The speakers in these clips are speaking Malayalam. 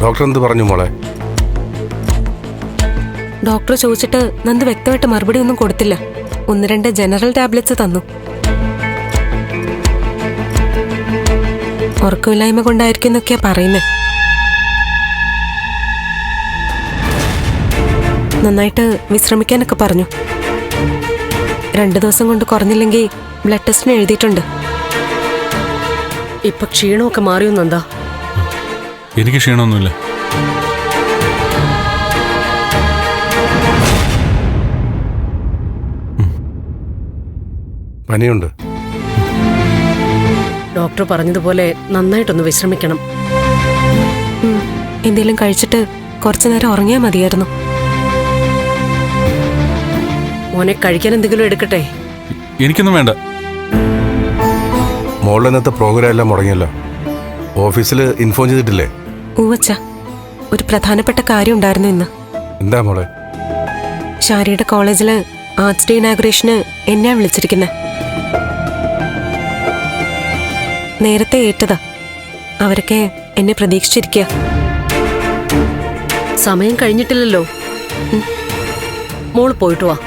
ഡോക്ടർ എന്ത് പറഞ്ഞു മോളെ? ഡോക്ടർ ചോദിച്ചിട്ട് നന്ദ് വ്യക്തമായിട്ട് മറുപടി ഒന്നും കൊടുത്തില്ല. 1-2 ജനറൽ ടാബ്ലറ്റ്സ് തന്നു. ഉറക്കമില്ലായ്മ കൊണ്ടായിരിക്കും എന്നൊക്കെയാ പറയുന്നത്. നന്നായിട്ട് വിശ്രമിക്കാനൊക്കെ പറഞ്ഞു. 2 ദിവസം കൊണ്ട് കുറഞ്ഞില്ലെങ്കിൽ ബ്ലഡ് ടെസ്റ്റിന് എഴുതിയിട്ടുണ്ട്. ഇപ്പൊ ക്ഷീണമൊക്കെ മാറിയൊന്നെന്താ? എനിക്ക് ക്ഷീണമൊന്നുമില്ല. പനിയുണ്ട്. ഡോക്ടർ പറഞ്ഞതുപോലെ നന്നായിട്ടൊന്ന് വിശ്രമിക്കണം. എന്തെങ്കിലും കഴിച്ചിട്ട് കുറച്ചു നേരം ഉറങ്ങിയാൽ മതിയായിരുന്നു. മോനെ കഴിക്കാൻ എന്തെങ്കിലും എടുക്കട്ടെ? എനിക്കൊന്നും വേണ്ട. മോളുടെ ഇന്നത്തെ പ്രോഗ്രാം എല്ലാം മുടങ്ങിയല്ലോ. ഓഫീസിൽ ഇൻഫോം ചെയ്തിട്ടില്ലേ? ഊവച്ച, ഒരു പ്രധാനപ്പെട്ട കാര്യം ഉണ്ടായിരുന്നു ഇന്ന്. എന്താ മോളെ? ഷാരിയുടെ കോളേജില് ആർട്സ് ഡേ ഇനാഗുറേഷന് എന്നെയാ വിളിച്ചിരിക്കുന്നത്. നേരത്തെ ഏറ്റതാ. അവരൊക്കെ എന്നെ പ്രതീക്ഷിച്ചിരിക്കുക. സമയം കഴിഞ്ഞിട്ടില്ലല്ലോ. മോള് പോയിട്ട് വാ.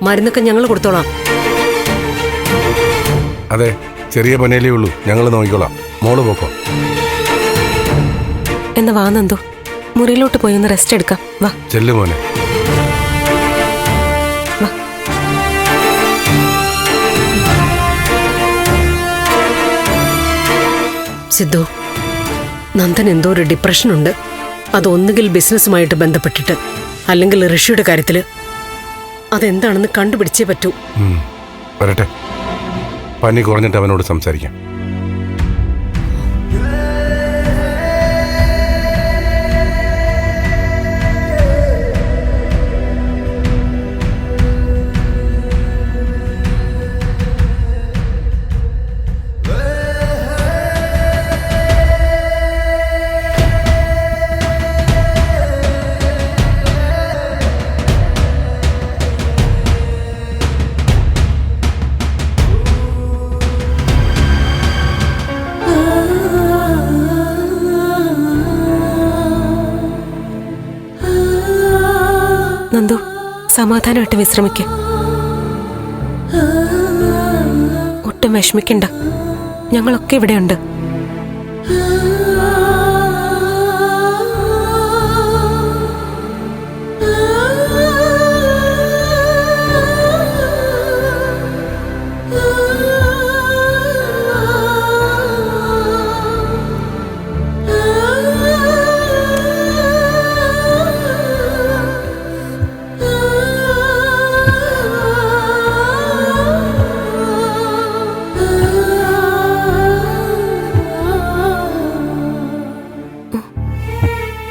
മരുന്നൊക്കെ ഞങ്ങൾ കൊടുത്തോളാം. അതെ, ചെറിയ പനിയല്ലേ ഉള്ളൂ, ഞങ്ങൾ നോക്കിക്കോളാം. മോള് പോക്കോ. എന്നാ വാ നന്ദു, മുറിയിലോട്ട് പോയി ഒന്ന് റെസ്റ്റ് എടുക്കാം. വാ ചെല്ലു മോനെ. വാ. സിദ്ധു, നന്ദൻ എന്തോ ഒരു ഡിപ്രഷൻ ഉണ്ട്. അതൊന്നുകിൽ ബിസിനസ്സുമായിട്ട് ബന്ധപ്പെട്ടിട്ട്, അല്ലെങ്കിൽ ഋഷിയുടെ കാര്യത്തില്. അതെന്താണെന്ന് കണ്ടുപിടിച്ചേ പറ്റൂ. വരട്ടെ, പനി കുറഞ്ഞിട്ട് അവനോട് സംസാരിക്കാം. നന്ദു, സമാധാനമായിട്ട് വിശ്രമിക്ക. ഒട്ടും വിഷമിക്കണ്ട, ഞങ്ങളൊക്കെ ഇവിടെയുണ്ട്.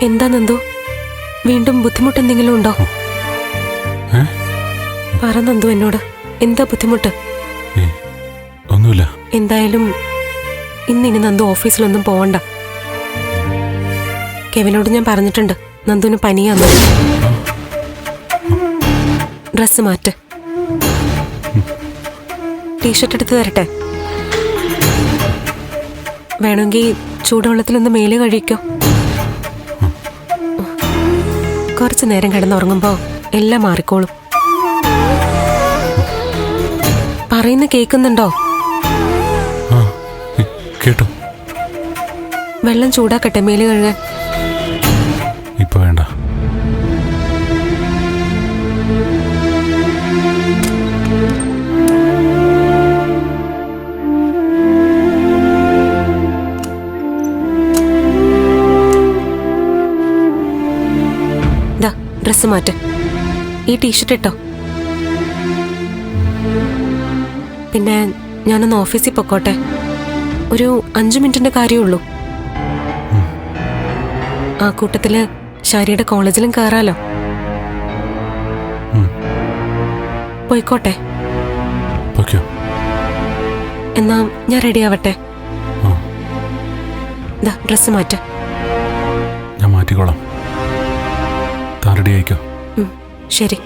എന്താ നന്ദു, വീണ്ടും ബുദ്ധിമുട്ടെന്തെങ്കിലും ഉണ്ടോ? പറ നന്ദു എന്നോട്, എന്താ ബുദ്ധിമുട്ട്? ഒന്നുമില്ല. എന്തായാലും ഇന്നിനി നന്ദു ഓഫീസിലൊന്നും പോവണ്ട. കെവിനോട് ഞാൻ പറഞ്ഞിട്ടുണ്ട് നന്ദുവിന് പനിയാന്ന്. ഡ്രസ് മാറ്റ്. ടീഷർട്ട് എടുത്ത് തരട്ടെ? വേണമെങ്കിൽ ചൂടുവെള്ളത്തിലൊന്ന് മേല് കഴിക്കോ. കുറച്ചു നേരം കിടന്നുറങ്ങുമ്പോ എല്ലാം മാറിക്കോളും. പറയുന്ന കേൾക്കുന്നുണ്ടോ? കേട്ടോ. വെള്ളം ചൂടാക്കട്ടെ മേല് കഴുകാൻ? ഇപ്പൊ വേണ്ട. ഡ്രസ് മാറ്റ്. ഈ ടീഷർട്ട് ഇട്ടോ. പിന്നെ ഞാനൊന്ന് ഓഫീസിൽ പൊക്കോട്ടെ. ഒരു 5 മിനിറ്റിന്റെ കാര്യമുള്ളൂ. ആ കൂട്ടത്തില് ഷാരിയുടെ കോളേജിലും കയറാലോ. പോയിക്കോട്ടെ. എന്നാ ഞാൻ റെഡി ആവട്ടെ. ഡ്രസ് മാറ്റ്. ഞാൻ മാറ്റിക്കോളാം. റെഡി ആയിക്കോ. ശരി.